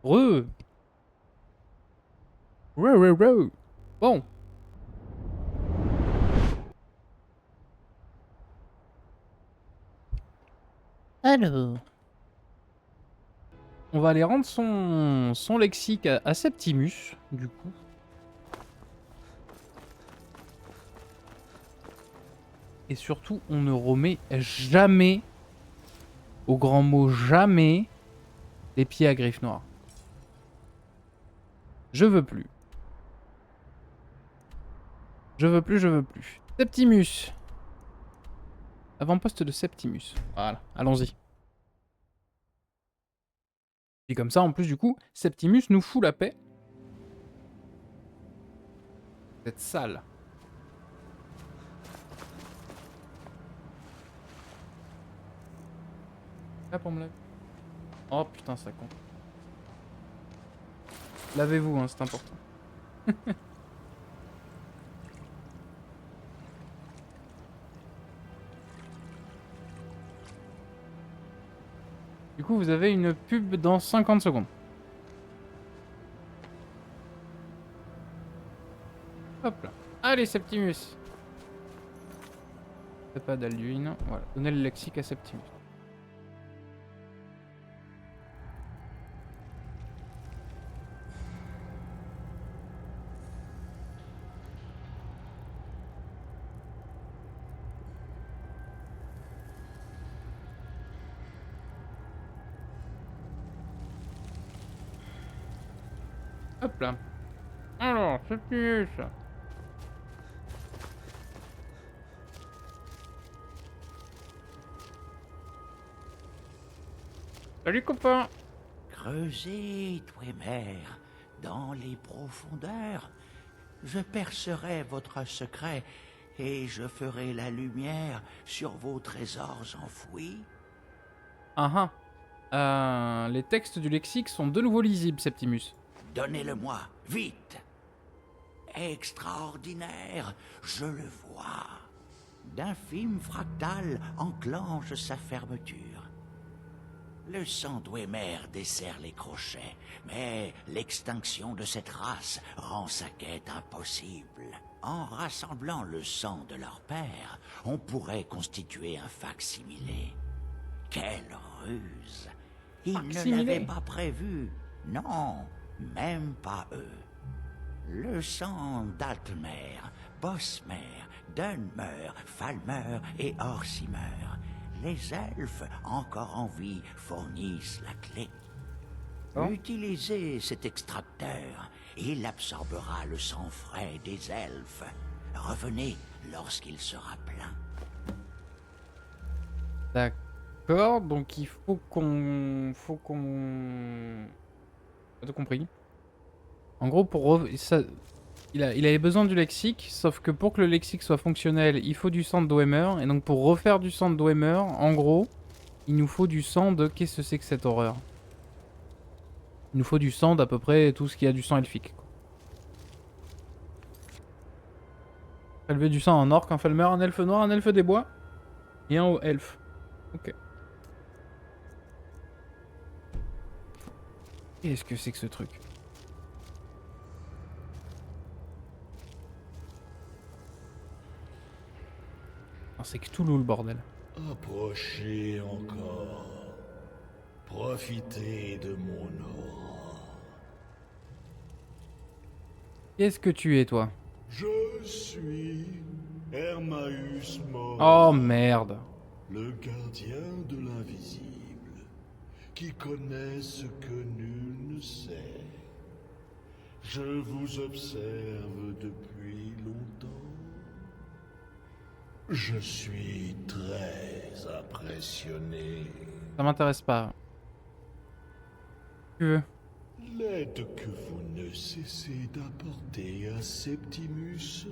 Re. Re. Bon. Alors. On va aller rendre son lexique à Septimus, du coup. Et surtout, on ne remet jamais, au grand mot jamais, les pieds à griffes noires. Je veux plus. Je veux plus. Septimus. Avant-poste de Septimus. Voilà, allons-y. Et comme ça, en plus, du coup, Septimus nous fout la paix. Cette salle. Là pour me laver. Oh putain, ça compte. Lavez-vous, hein, c'est important. Du coup, vous avez une pub dans 50 secondes. Hop là. Allez, Septimus. C'est pas d'Alduin. Voilà. Donnez le lexique à Septimus. Hop là. Alors, Septimus. Salut, copain. Creusez, Dwemer, dans les profondeurs. Je percerai votre secret et je ferai la lumière sur vos trésors enfouis. Ah ah. Les textes du lexique sont de nouveau lisibles, Septimus. Donnez-le-moi, vite. Extraordinaire, je le vois. D'infimes fractales enclenchent sa fermeture. Le sang Dwemer dessert les crochets, mais l'extinction de cette race rend sa quête impossible. En rassemblant le sang de leur père, on pourrait constituer un facsimilé. Quelle ruse! Ils ne l'avaient pas prévu. Non, même pas eux. Le sang d'Altmer, Bosmer, Dunmer, Falmer et Orsimer. Les elfes encore en vie fournissent la clé. Oh. Utilisez cet extracteur. Il absorbera le sang frais des elfes. Revenez lorsqu'il sera plein. D'accord, donc il faut qu'on... Pas tout compris. En gros, il avait besoin du lexique, sauf que pour que le lexique soit fonctionnel, il faut du sang de Dwemer. Et donc pour refaire du sang de Dwemer, en gros, il nous faut du sang de... Qu'est-ce que c'est que cette horreur? Il nous faut du sang d'à peu près tout ce qui a du sang elfique. Prélever du sang en orc, un falmer, un elfe noir, un elfe des bois. Et un haut elfe. Ok. Qu'est-ce que c'est que ce truc? Ah, c'est Cthulhu le bordel. Approchez encore. Profitez de mon aura. Qu'est-ce que tu es, toi? Je suis Hermaeus Mora, Oh merde. le gardien de l'invisible, qui connaît ce que nul ne sait. Je vous observe depuis longtemps. Je suis très impressionné. Ça m'intéresse pas. Tu veux? L'aide que vous ne cessez d'apporter à Septimus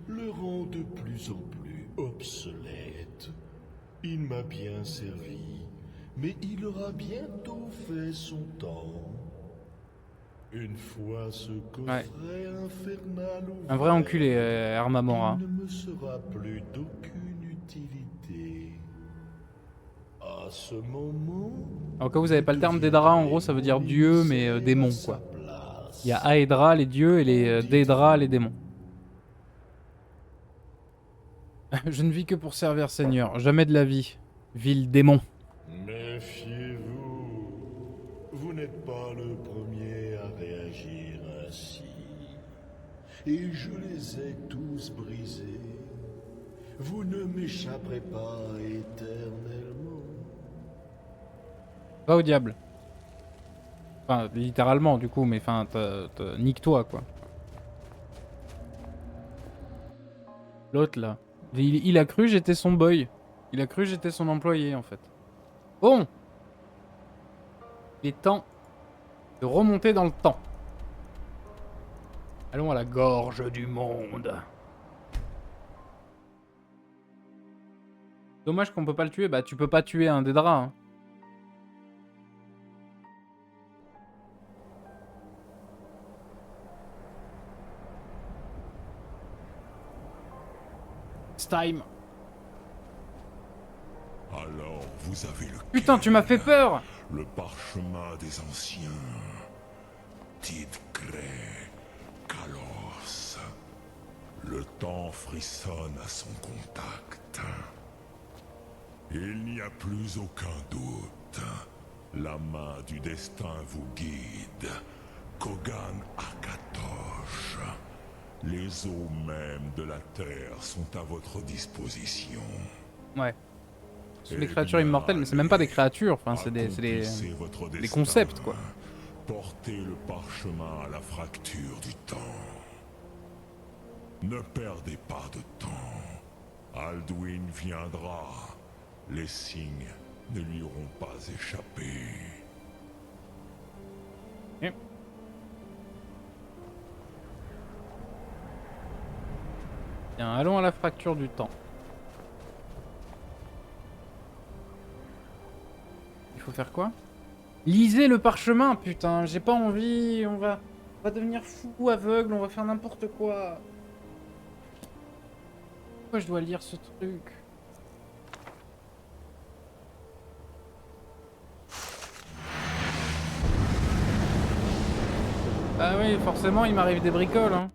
le rend de plus en plus obsolète. Il m'a bien servi, mais il aura bientôt fait son temps. Une fois ce coffret infernal ouvert, Un vrai enculé, Armamora. il ne me sera plus d'aucune utilité. À À ce moment... Alors quand vous avez pas le terme d'Edra, en gros ça veut dire dieu mais démon quoi. Il y a Aedra les dieux et les Daedra les démons. Je ne vis que pour servir Seigneur, jamais de la vie. Ville démon. Méfiez-vous. Vous n'êtes pas le premier à réagir ainsi. Et je les ai tous brisés. Vous ne m'échapperez pas éternellement. Va au diable. Enfin, littéralement du coup, mais enfin, nique-toi quoi. L'autre là. Il a cru j'étais son boy. Il a cru j'étais son employé en fait. Bon. Il est temps de remonter dans le temps. Allons à la gorge du monde. Dommage qu'on peut pas le tuer. Bah tu peux pas tuer un Daedra. Hein. It's time. Alors, vous avez le... Putain, tu m'as fait peur. Le parchemin des anciens. Tidgré, Kalos. Le temps frissonne à son contact. Il n'y a plus aucun doute. La main du destin vous guide. Kogan Akatosh. Les eaux mêmes de la terre sont à votre disposition. Ouais. Ce sont des créatures immortelles, mais c'est même pas des créatures. Enfin, c'est des concepts quoi. Portez le parchemin à la fracture du temps. Ne perdez pas de temps. Alduin viendra. Les signes ne lui auront pas échappé. Okay. Bien, allons à la fracture du temps. Il faut faire quoi? Lisez le parchemin, putain, j'ai pas envie, on va devenir fou, aveugle, on va faire n'importe quoi. Pourquoi je dois lire ce truc? Ah oui, forcément, il m'arrive des bricoles, hein.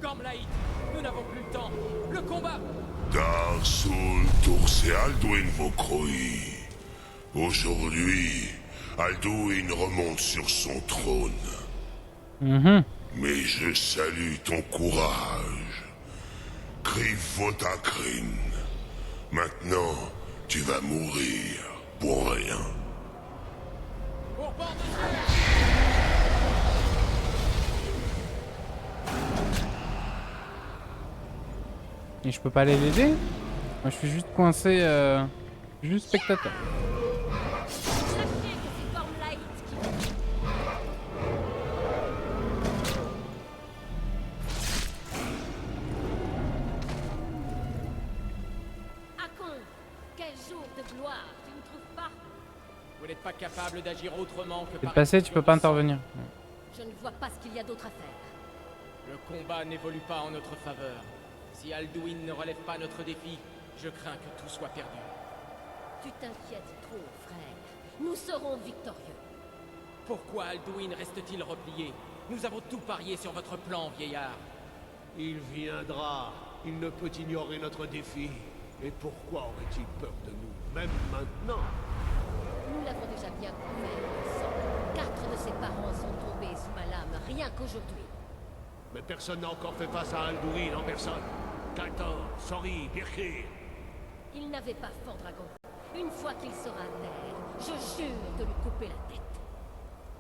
Gormlaït, nous n'avons plus le temps. Le combat! Darsul Tours et Alduin Vokroi. Aujourd'hui, Alduin remonte sur son trône. Mais je salue ton courage. Grifotakrin. Maintenant, tu vas mourir pour rien. Au bord de Et je peux pas aller l'aider? Moi je suis juste coincé, juste spectateur. Sachez que c'est Gormlaït qui... Hakon, quel jour de gloire, tu ne trouves pas? Vous n'êtes pas capable d'agir autrement que Tu peux par... te passer, tu peux pas intervenir. Je ne vois pas ce qu'il y a d'autre à faire. Le combat n'évolue pas en notre faveur. Si Alduin ne relève pas notre défi, je crains que tout soit perdu. Tu t'inquiètes trop, frère. Nous serons victorieux. Pourquoi Alduin reste-t-il replié? Nous avons tout parié sur votre plan, vieillard. Il viendra. Il ne peut ignorer notre défi. Et pourquoi aurait-il peur de nous, même maintenant? Nous l'avons déjà bien couvert ensemble. 4 de ses parents sont tombés sous ma lame, rien qu'aujourd'hui. Mais personne n'a encore fait face à Alduin en personne. Kaltor, Sori, Birkir. Il n'avait pas fort dragon. Une fois qu'il sera à terre, je jure de lui couper la tête.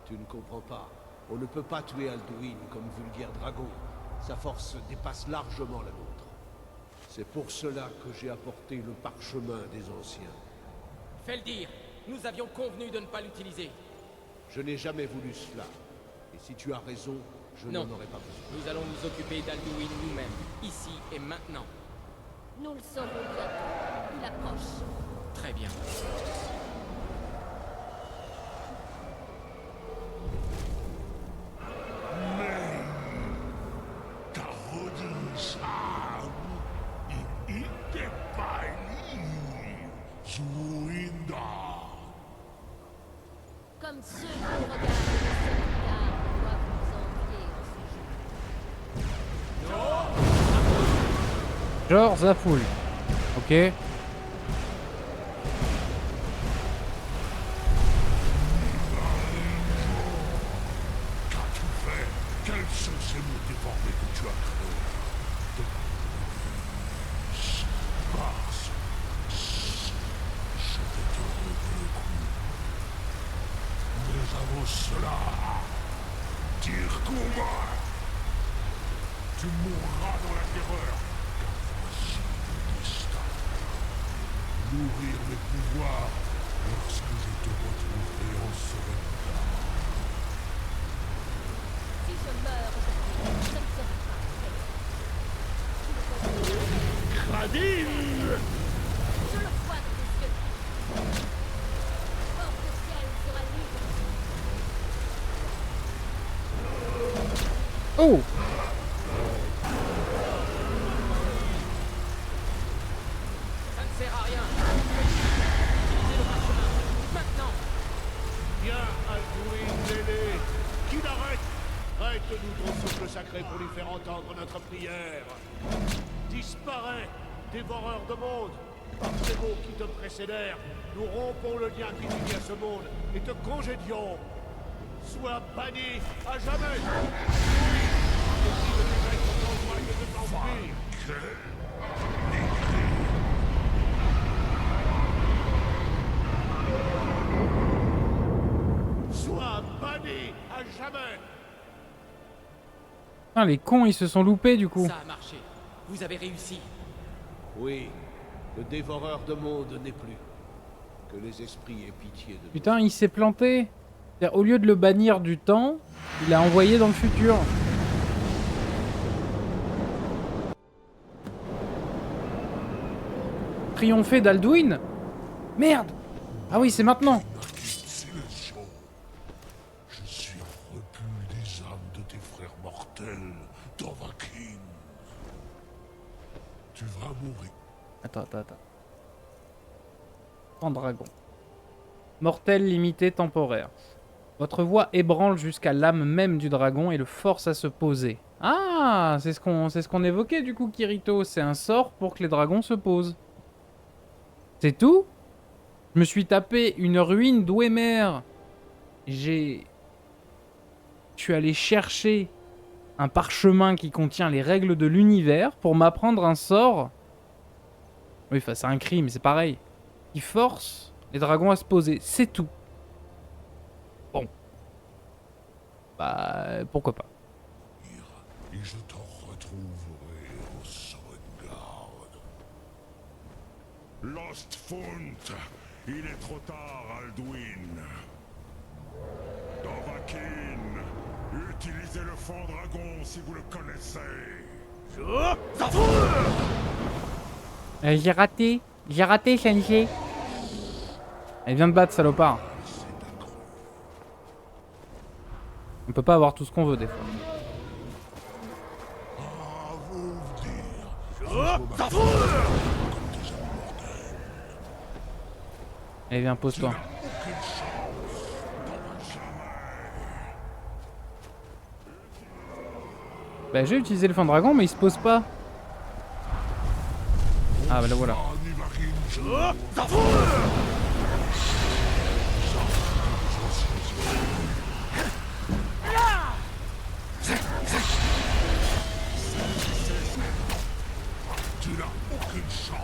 Tu ne comprends pas. On ne peut pas tuer Alduin comme vulgaire dragon. Sa force dépasse largement la nôtre. C'est pour cela que j'ai apporté le parchemin des anciens. Feldir, nous avions convenu de ne pas l'utiliser. Je n'ai jamais voulu cela. Et si tu as raison, je n'en aurais pas besoin. Nous allons nous occuper d'Alduin nous-mêmes, ici et maintenant. Nous le saurons bientôt. Il approche. Très bien. Karodis Comme ceux qui nous regardent de ce regard doivent nous envier en ce jour. Genre Zafoul. Ok. Qu'as-tu fait? Quels sont ces mots déformés que tu as créés? Mars, je vais te relever le coup. Mais avant cela, tire combat. Tu mourras dans la terreur. Car voici le destin. Nourrir mes pouvoirs lorsque je te retrouverai en Sorenda. Si je meurs aujourd'hui, ce ne sera pas fait. Gradine! Je le vois de tes yeux. Porte le ciel sera libre. Oh! Ça ne sert à rien. Utilisez le parchemin. Maintenant. Viens, Alduin Lélé. Qui l'arrête? Prête-nous ton souffle sacré pour lui faire entendre notre prière. Disparais, dévoreur de monde. Par ces mots qui te précédèrent, nous rompons le lien qui t'unit à ce monde et te congédions. Sois banni à jamais. Oui, décide de mettre ton royaume de t'enfuir. Sois banni à jamais. Putain, les cons, ils se sont loupés du coup. Ça a marché. Vous avez réussi. Oui, le dévoreur de monde n'est plus. Que les esprits aient pitié de nous. Putain, il s'est planté. C'est-à-dire, au lieu de le bannir du temps, il l'a envoyé dans le futur. Triompher d'Alduin? Merde! Ah oui, c'est maintenant. Silencieux. Je suis repu des âmes de tes frères mortels, Dovahkiin. Tu vas mourir. Attends. Pendragon. Mortel limité temporaire. Votre voix ébranle jusqu'à l'âme même du dragon et le force à se poser. Ah, c'est ce qu'on évoquait du coup, Kirito. C'est un sort pour que les dragons se posent. C'est tout? Je me suis tapé une ruine d'Ouemer. Je suis allé chercher un parchemin qui contient les règles de l'univers pour m'apprendre un sort. Oui, enfin, c'est un crime, c'est pareil. Qui force les dragons à se poser. C'est tout. Bon. Bah, pourquoi pas. Et je t'en retrouverai au Sorengard. Lost Font, il est trop tard, Alduin. Dovahkiin, utilisez le fond dragon si vous le connaissez. J'ai raté, Sensei. Elle vient de battre, salopard. On peut pas avoir tout ce qu'on veut, des fois. À vous dire. Allez, viens, pose-toi. Bah, j'ai utilisé le fond dragon, mais il se pose pas. Ah, bah là, voilà. Tu n'as aucune chance.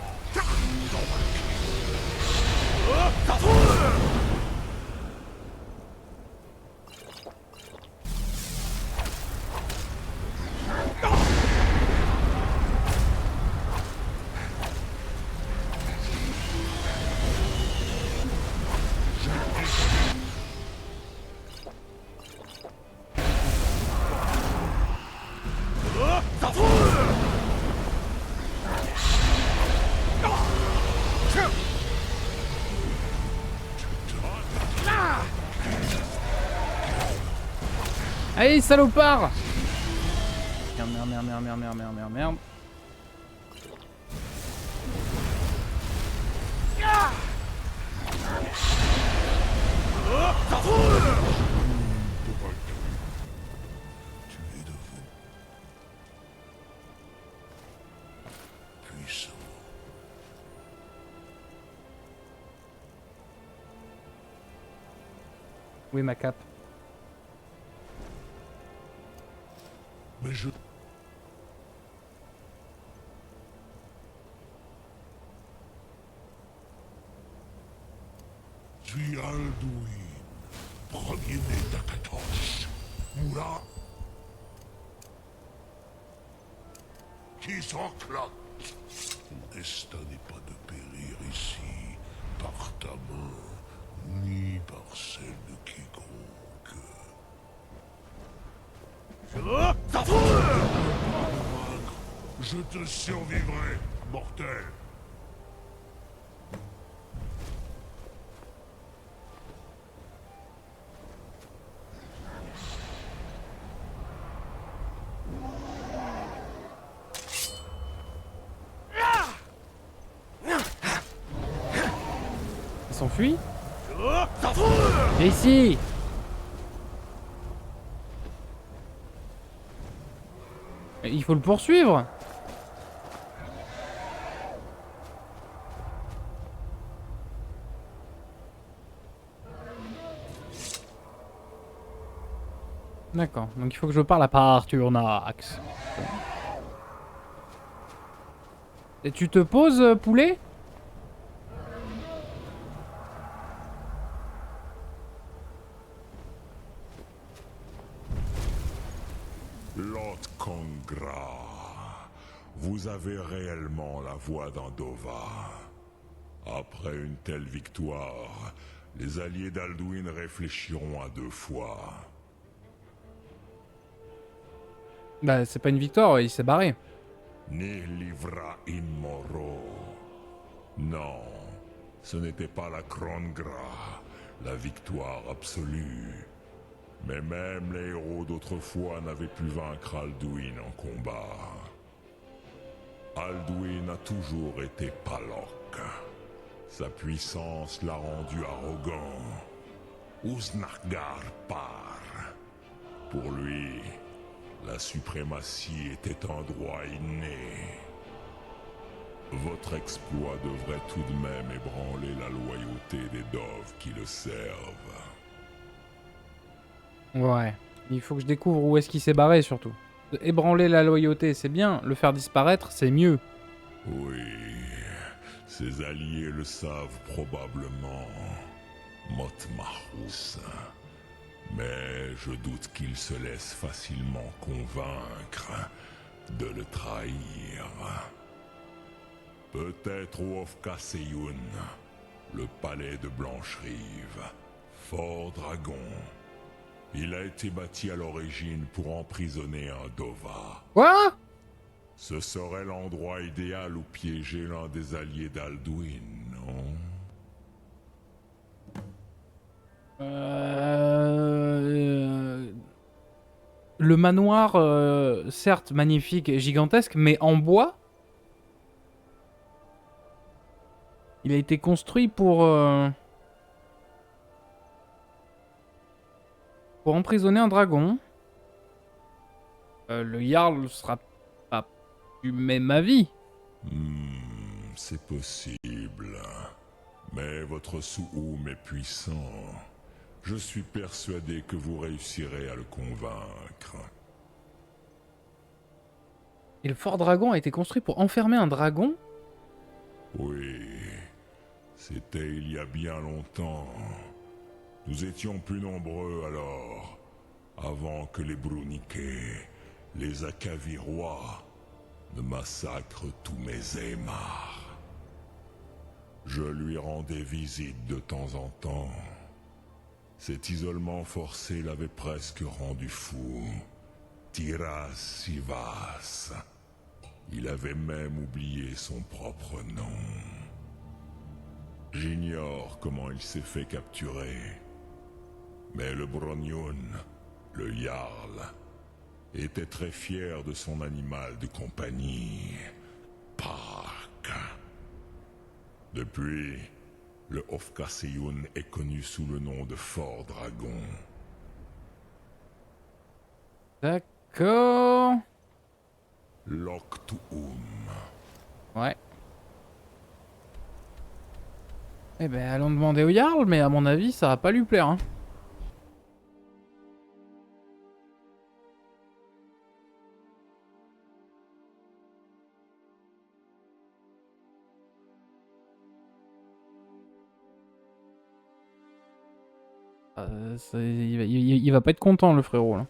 Allez, salopard! Merde. Tu es devenu puissant. Où est ma cape? Mais je... suis Alduin, premier-né d'Akatosh. Moula qui s'enclate. Ton destin n'est pas de périr ici, par ta main, ni par celle de quiconque. Je te survivrai, mortel. Il s'enfuit? Viens ici! Il faut le poursuivre! D'accord, donc il faut que je parle à Parturnax. Et tu te poses, poulet? Lord Kongra, vous avez réellement la voix d'Andova. Après une telle victoire, les alliés d'Alduin réfléchiront à 2 fois. Bah c'est pas une victoire, il s'est barré. Ni livra in moro. Non, ce n'était pas la Krongra, la victoire absolue. Mais même les héros d'autrefois n'avaient pu vaincre Alduin en combat. Alduin a toujours été Palok. Sa puissance l'a rendu arrogant. Usnargar par. Pour lui, la suprématie était un droit inné. Votre exploit devrait tout de même ébranler la loyauté des Dove qui le servent. Ouais, il faut que je découvre où est-ce qu'il s'est barré surtout. Ébranler la loyauté c'est bien, le faire disparaître c'est mieux. Oui, ses alliés le savent probablement, Motmahus. Mais je doute qu'il se laisse facilement convaincre de le trahir. Peut-être Wofka Seyun, le palais de Blancherive, fort dragon. Il a été bâti à l'origine pour emprisonner un Dova. Quoi? Ce serait l'endroit idéal où piéger l'un des alliés d'Alduin, non? Le manoir, certes magnifique et gigantesque, mais en bois? Il a été construit pour emprisonner un dragon. Le Jarl sera pas du même avis. C'est possible. Mais votre Su'um est puissant. Je suis persuadé que vous réussirez à le convaincre. Et le fort dragon a été construit pour enfermer un dragon? Oui, c'était il y a bien longtemps. Nous étions plus nombreux alors, avant que les Bruniquets, les Akavirois, ne massacrent tous mes Aymars. Je lui rendais visite de temps en temps. Cet isolement forcé l'avait presque rendu fou. Tiras Sivas. Il avait même oublié son propre nom. J'ignore comment il s'est fait capturer. Mais le Brognon, le Jarl, était très fier de son animal de compagnie, Park. Depuis, Le Hofkaseyun est connu sous le nom de Fort Dragon. D'accord. Loktuum. Ouais. Eh ben, allons demander au Jarl, mais à mon avis, ça va pas lui plaire, hein. Il va pas être content, le frérot, là.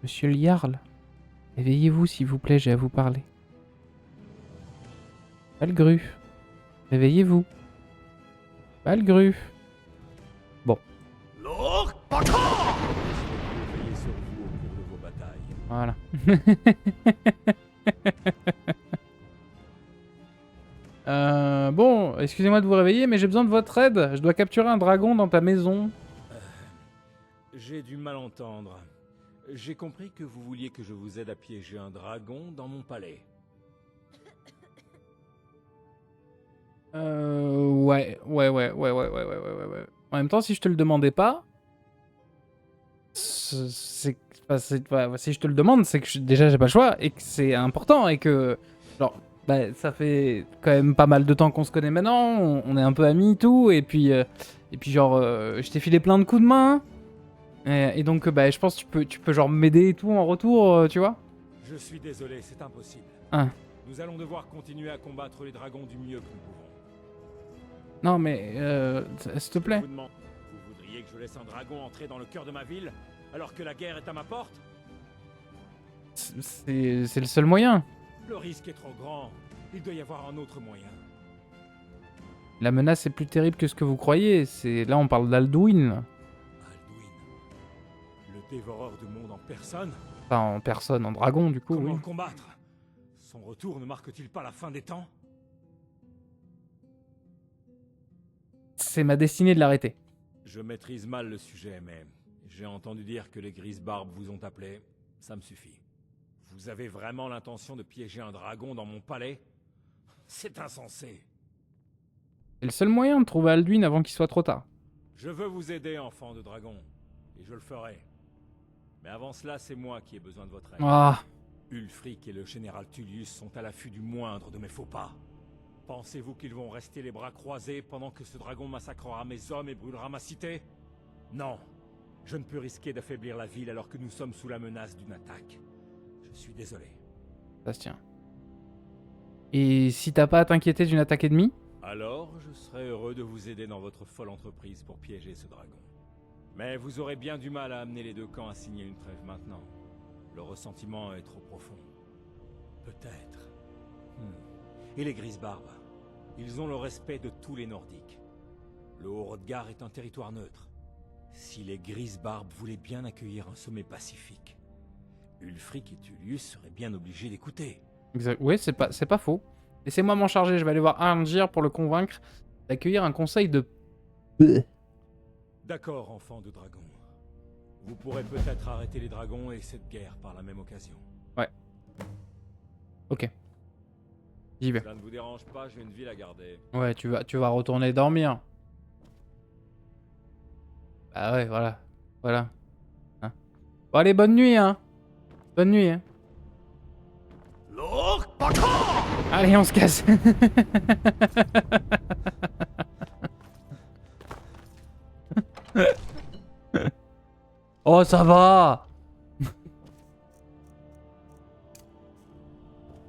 Monsieur le Jarl, réveillez-vous s'il vous plaît, j'ai à vous parler. Valgruf, réveillez-vous. Valgruf. Bon, Veillez sur vous au cours de vos batailles. voilà. Bon, excusez-moi de vous réveiller, mais j'ai besoin de votre aide. Je dois capturer un dragon dans ta maison. J'ai du mal entendre. J'ai compris que vous vouliez que je vous aide à piéger un dragon dans mon palais. Ouais. En même temps, si je te le demandais pas, si je te le demande, c'est que déjà j'ai pas le choix et que c'est important et que genre bah, ça fait quand même pas mal de temps qu'on se connaît maintenant, on est un peu amis et tout, et puis genre je t'ai filé plein de coups de main et donc bah je pense que tu peux genre m'aider et tout en retour, tu vois. Je suis désolé, c'est impossible. Ah. Nous allons devoir continuer à combattre les dragons du mieux que nous pouvons. Non mais s'il te plaît. Je vous demande, vous voudriez que je laisse un dragon entrer dans le cœur de ma ville alors que la guerre est à ma porte? C'est le seul moyen. Le risque est trop grand. Il doit y avoir un autre moyen. La menace est plus terrible que ce que vous croyez. Là on parle d'Alduin. Alduin, le dévoreur de monde en personne? Enfin en personne, en dragon du coup. Comment Oui. le combattre? Son retour ne marque-t-il pas la fin des temps? C'est ma destinée de l'arrêter. Je maîtrise mal le sujet, mais j'ai entendu dire que les Grises-Barbes vous ont appelé. Ça me suffit. Vous avez vraiment l'intention de piéger un dragon dans mon palais? C'est insensé. C'est le seul moyen de trouver Alduin avant qu'il soit trop tard. Je veux vous aider, enfant de dragon, et je le ferai. Mais avant cela, c'est moi qui ai besoin de votre aide. Ah, Ulfric et le général Tullius sont à l'affût du moindre de mes faux pas. Pensez-vous qu'ils vont rester les bras croisés pendant que ce dragon massacrera mes hommes et brûlera ma cité? Non. Je ne peux risquer d'affaiblir la ville alors que nous sommes sous la menace d'une attaque. Je suis désolé. ça se tient. Et si t'as pas à t'inquiéter d'une attaque ennemie? Alors, je serai heureux de vous aider dans votre folle entreprise pour piéger ce dragon. Mais vous aurez bien du mal à amener les deux camps à signer une trêve maintenant. Le ressentiment est trop profond. Peut-être. Et les Grises-Barbes? Ils ont le respect de tous les Nordiques. Le Haut-Hrothgar est un territoire neutre. Si les Grises-Barbes voulaient bien accueillir un sommet pacifique, Ulfric et Tullius seraient bien obligés d'écouter. Exact. Ouais, c'est pas faux. Laissez-moi m'en charger, je vais aller voir Arngir pour le convaincre d'accueillir un conseil de... D'accord, enfant de dragon. Vous pourrez peut-être arrêter les dragons et cette guerre par la même occasion. Ouais. Ok. J'y vais. Ça ne vous dérange pas, j'ai une ville à garder. Ouais, tu vas retourner dormir. Ah ouais, voilà. Voilà. Hein. Bon, allez, bonne nuit, hein. Bonne nuit, hein. Allez, on se casse. Oh, ça va.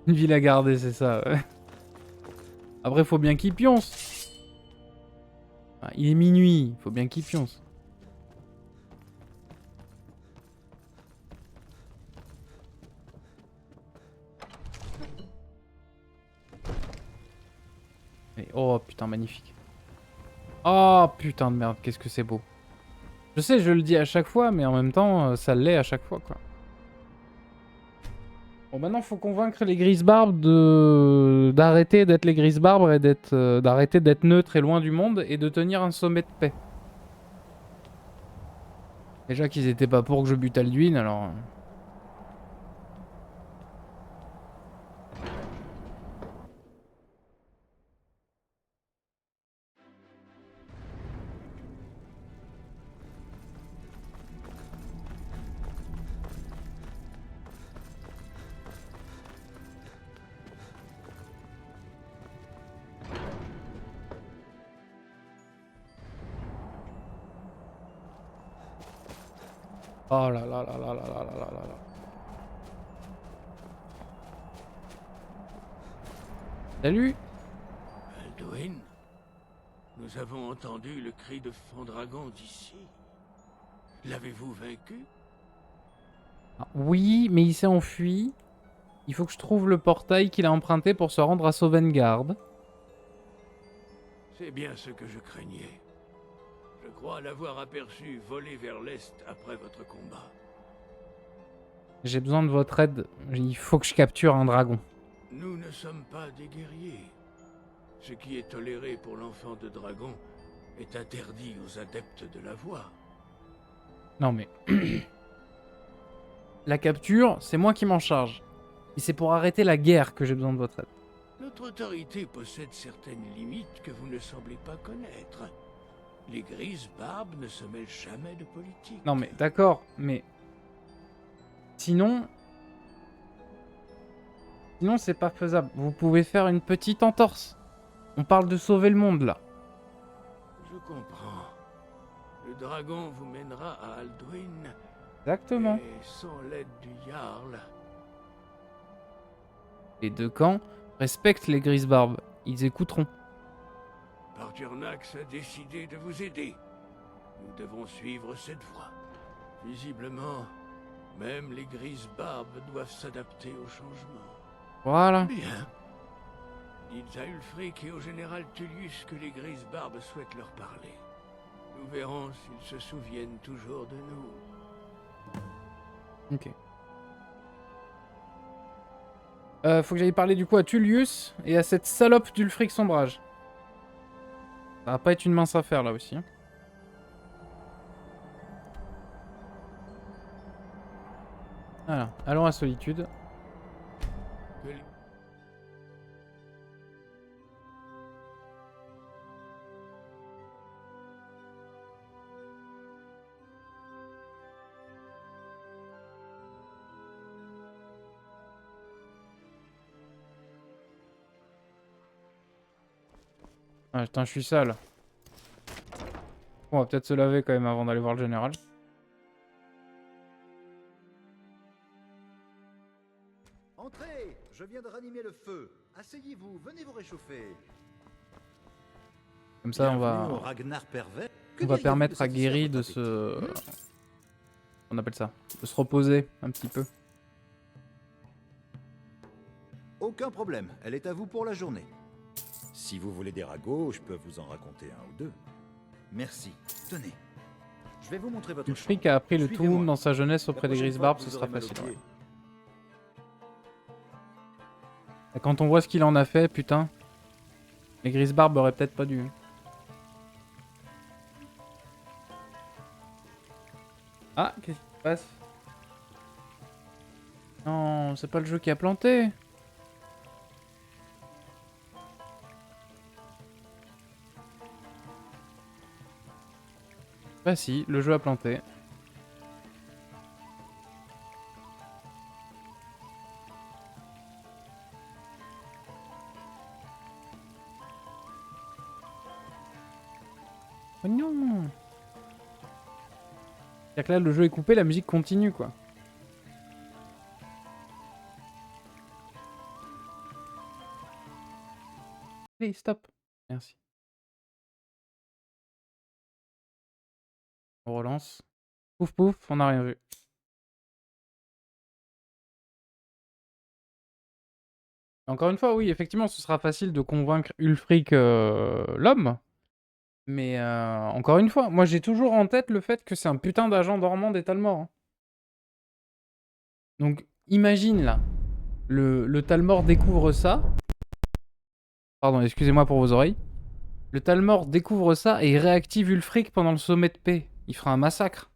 Une ville à garder, c'est ça, ouais. Après, faut bien qu'il pionce. Ah, il est minuit, faut bien qu'il pionce. Et- oh putain, magnifique. Oh putain de merde, qu'est-ce que c'est beau. Je sais, je le dis à chaque fois, mais en même temps, ça l'est à chaque fois, quoi. Bon, maintenant, faut convaincre les Grisbarbes d'arrêter d'être les Grisbarbes et d'arrêter d'être neutres et loin du monde et de tenir un sommet de paix. Déjà qu'ils étaient pas pour que je bute Alduin, alors... Oh là là là là là là là là là. Salut. Alduin, nous avons entendu le cri de Fondragon d'ici. L'avez-vous vaincu? Ah, oui, mais il s'est enfui. Il faut que je trouve le portail qu'il a emprunté pour se rendre à Sovngarde. C'est bien ce que je craignais. Je crois l'avoir aperçu voler vers l'est après votre combat. J'ai besoin de votre aide. Il faut que je capture un dragon. Nous ne sommes pas des guerriers. Ce qui est toléré pour l'enfant de dragon est interdit aux adeptes de la voie. Non mais... La capture, c'est moi qui m'en charge. Et c'est pour arrêter la guerre que j'ai besoin de votre aide. Notre autorité possède certaines limites que vous ne semblez pas connaître. Les grises barbes ne se mêlent jamais de politique. Non mais d'accord, mais... Sinon... Sinon c'est pas faisable. Vous pouvez faire une petite entorse. On parle de sauver le monde là. Je comprends. Le dragon vous mènera à Alduin. Exactement. Et sans l'aide du Jarl, Les deux camps respectent les Grisbarbes. Ils écouteront. Parturnax a décidé de vous aider. Nous devons suivre cette voie. Visiblement, même les grises barbes doivent s'adapter au changement. Voilà. Bien. Dites à Ulfric et au général Tullius que les grises barbes souhaitent leur parler. Nous verrons s'ils se souviennent toujours de nous. Ok. Faut que j'aille parler du coup à Tullius et à cette salope d'Ulfric Sombrage. Ça va pas être une mince affaire là aussi. Hein. Voilà, allons à Solitude. Que les- Ah putain, je suis sale. On va peut-être se laver quand même avant d'aller voir le général. Entrez, je viens de ranimer le feu. Asseyez-vous, venez vous réchauffer. Comme ça, Bienvenue au Ragnar pervers. Que on va diriez-vous permettre de à cette Guéry serve de se... On appelle ça. De se reposer un petit peu. Aucun problème, elle est à vous pour la journée. Si vous voulez des ragots, je peux vous en raconter un ou deux. Merci. Tenez. Je vais vous montrer votre Ulfric chambre. a appris le Suivez-moi. Toon dans sa jeunesse La auprès des prochaine Grisbarbes, fois ce que vous sera aurez mal facile. au pied, Ouais. Et quand on voit ce qu'il en a fait, putain. Les Grisbarbes auraient peut-être pas dû. Ah, qu'est-ce qui se passe? Non, c'est pas le jeu qui a planté. Bah si, le jeu a planté. Oh non! C'est-à-dire que là, le jeu est coupé, la musique continue, quoi. Allez, stop. Merci. On relance. Pouf pouf, on n'a rien vu. Encore une fois, oui, effectivement, ce sera facile de convaincre Ulfric l'homme. Mais encore une fois, moi j'ai toujours en tête le fait que c'est un putain d'agent dormant des Talmor. Hein. Donc imagine là, le Talmor découvre ça. Pardon, excusez-moi pour vos oreilles. Le Talmor découvre ça et il réactive Ulfric pendant le sommet de paix. Il fera un massacre.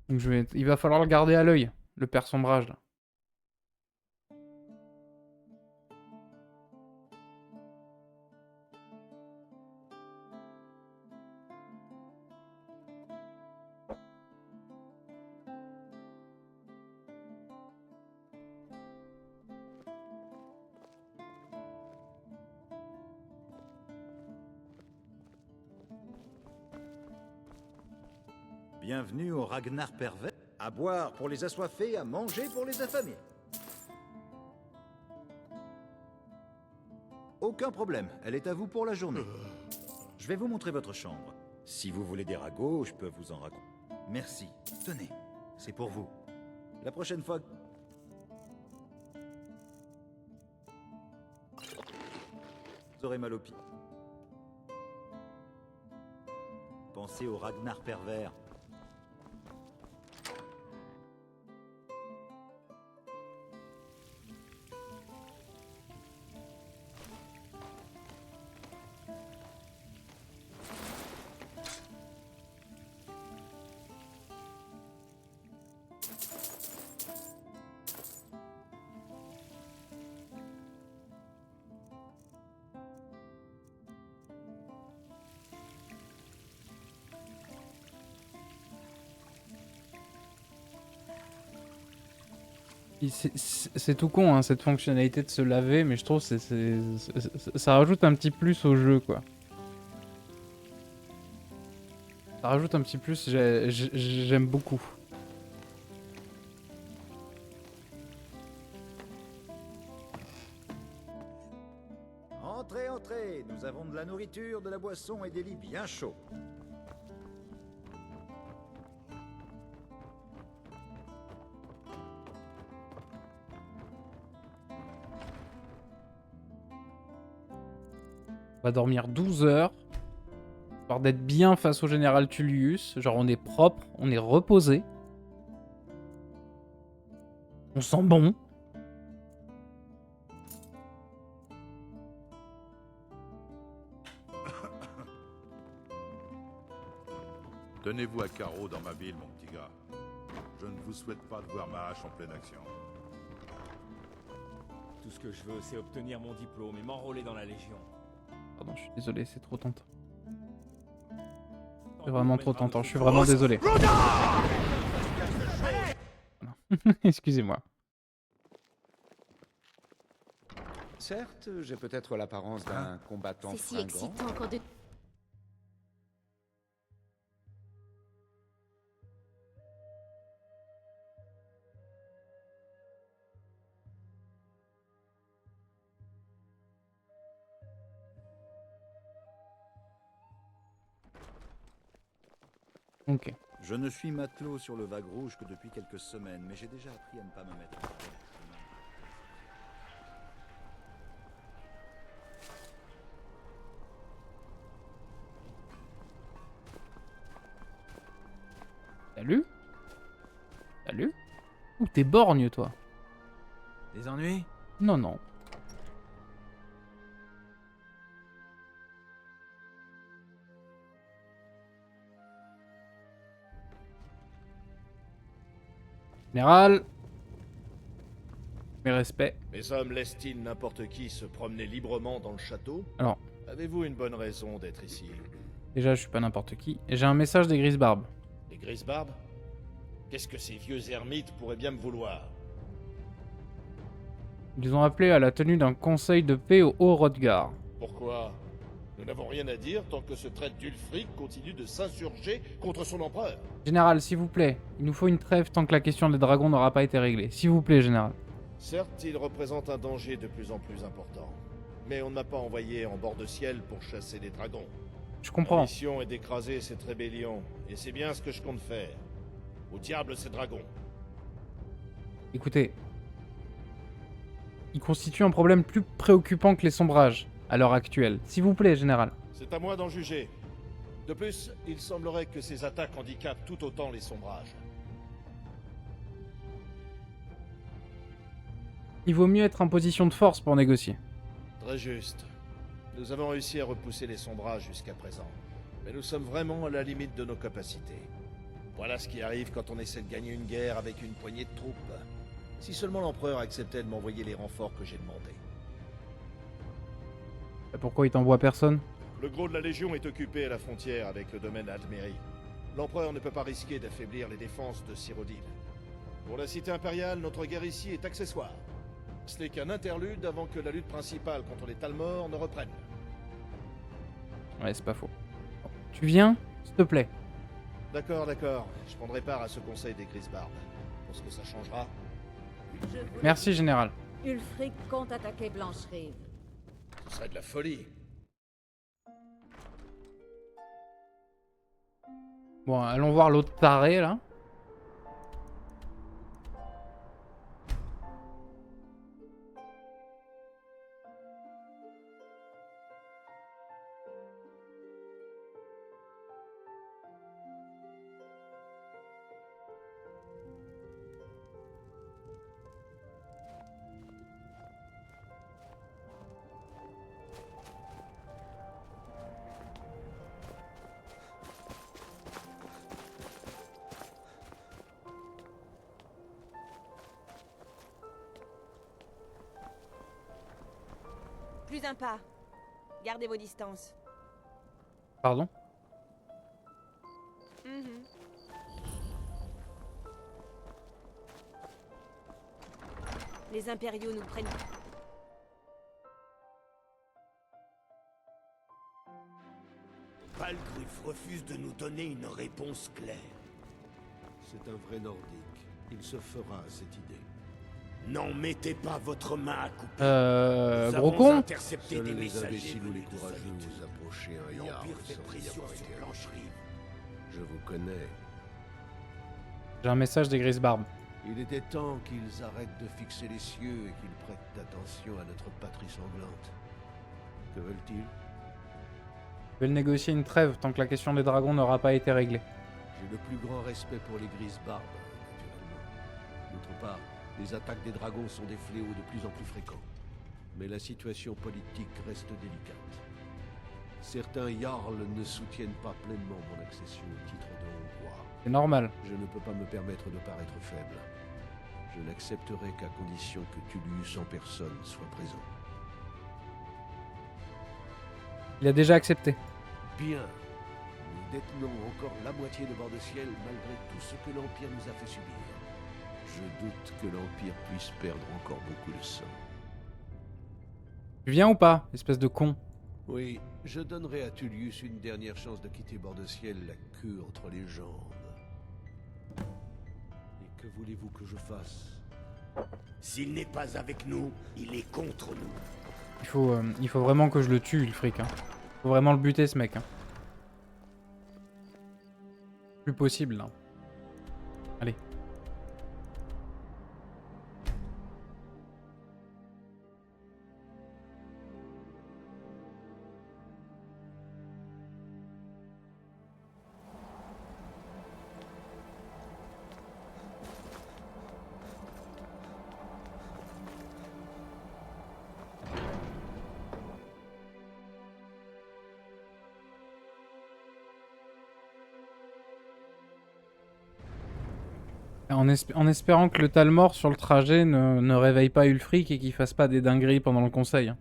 Donc il va falloir le garder à l'œil, le père sombrage là. Bienvenue au Ragnar pervers. À boire pour les assoiffés, à manger pour les affamés. Aucun problème, elle est à vous pour la journée. Je vais vous montrer votre chambre. Si vous voulez des ragots, je peux vous en raconter. Merci. Tenez, c'est pour vous. La prochaine fois... Vous aurez mal au pied. Pensez au Ragnar pervers. C'est tout con hein, cette fonctionnalité de se laver, mais je trouve que ça rajoute un petit plus au jeu quoi. Ça rajoute un petit plus, j'aime beaucoup. Entrez, entrez, nous avons de la nourriture, de la boisson et des lits bien chauds. On va dormir 12 heures. Histoire d'être bien face au général Tullius. Genre on est propre, on est reposé. On sent bon. Tenez-vous à carreau dans ma ville, mon petit gars. Je ne vous souhaite pas de voir ma hache en pleine action. Tout ce que je veux, c'est obtenir mon diplôme et m'enrôler dans la Légion. Pardon, je suis désolé, c'est trop tentant. C'est vraiment trop tentant, je suis vraiment désolé. Excusez-moi. Certes, j'ai peut-être l'apparence d'un combattant C'est si fringant. excitant quand de... Ok. Je ne suis matelot sur le Vague Rouge que depuis quelques semaines, mais j'ai déjà appris à ne pas me mettre en travers du chemin. Salut. Salut. Ouh, t'es borgne, toi. Des ennuis? Non, non. Général. Mes respects. Mes hommes laissent-ils n'importe qui se promener librement dans le château? Alors. Avez-vous une bonne raison d'être ici? Déjà, je suis pas n'importe qui. Et j'ai un message des Grisbarbes. Les Grisbarbes? Qu'est-ce que ces vieux ermites pourraient bien me vouloir? Ils ont appelé à la tenue d'un conseil de paix au Haut-Rodgar. Pourquoi? Nous n'avons rien à dire tant que ce traître d'Ulfric continue de s'insurger contre son empereur. Général, s'il vous plaît, il nous faut une trêve tant que la question des dragons n'aura pas été réglée. S'il vous plaît, général. Certes, il représente un danger de plus en plus important. Mais on ne m'a pas envoyé en bord de ciel pour chasser des dragons. Je comprends. Ma mission est d'écraser cette rébellion, et c'est bien ce que je compte faire. Au diable ces dragons. Écoutez, il constitue un problème plus préoccupant que les sombrages, à l'heure actuelle. S'il vous plaît, général. C'est à moi d'en juger. De plus, il semblerait que ces attaques handicapent tout autant les sombrages. Il vaut mieux être en position de force pour négocier. Très juste. Nous avons réussi à repousser les sombrages jusqu'à présent. Mais nous sommes vraiment à la limite de nos capacités. Voilà ce qui arrive quand on essaie de gagner une guerre avec une poignée de troupes. Si seulement l'empereur acceptait de m'envoyer les renforts que j'ai demandés. Pourquoi il t'envoie personne? Le gros de la Légion est occupé à la frontière avec le domaine Admeri. L'empereur ne peut pas risquer d'affaiblir les défenses de Cyrodiil. Pour la cité impériale, notre guerre ici est accessoire. Ce n'est qu'un interlude avant que la lutte principale contre les Talmor ne reprenne. Ouais, c'est pas faux. Tu viens, s'il te plaît. D'accord, d'accord. Je prendrai part à ce conseil des Grisbarbes. Pour ce que ça changera. Merci, général. Ulfric compte attaquer Blancherive. Ce serait de la folie. Bon, allons voir l'autre taré, là. Plus un pas. Gardez vos distances. Pardon? Les impériaux nous prennent... Balgruuf refuse de nous donner une réponse claire. C'est un vrai nordique. Il se fera à cette idée. N'en mettez pas votre main à couper. Nous gros avons con. intercepté Seuls des les messagers imbéciles ou les venus de courageux Solitude. vous approchez un yard L'Empire fait sans y pression avoir sur été Blancherive. Je vous connais. J'ai un message des Grisbarbes. Il était temps qu'ils arrêtent de fixer les cieux et qu'ils prêtent attention à notre patrie sanglante. Que veulent-ils? Ils veulent négocier une trêve tant que la question des dragons n'aura pas été réglée. J'ai le plus grand respect pour les Grisbarbes, naturellement. D'autre part, les attaques des dragons sont des fléaux de plus en plus fréquents. Mais la situation politique reste délicate. Certains Jarls ne soutiennent pas pleinement mon accession au titre de Hongrois. C'est normal. Je ne peux pas me permettre de paraître faible. Je n'accepterai qu'à condition que Tullius en personne soit présent. Il a déjà accepté. Bien. Nous détenons encore la moitié de bord de ciel malgré tout ce que l'Empire nous a fait subir. Je doute que l'Empire puisse perdre encore beaucoup de sang. Tu viens ou pas, espèce de con? Oui, je donnerai à Tullius une dernière chance de quitter bord de ciel la queue entre les jambes. Et que voulez-vous que je fasse? S'il n'est pas avec nous, il est contre nous. Il faut vraiment que je le tue, le fric. Hein. Faut vraiment le buter, ce mec. Hein. Plus possible, là. Allez. En espérant que le Talmor sur le trajet ne réveille pas Ulfric et qu'il fasse pas des dingueries pendant le conseil.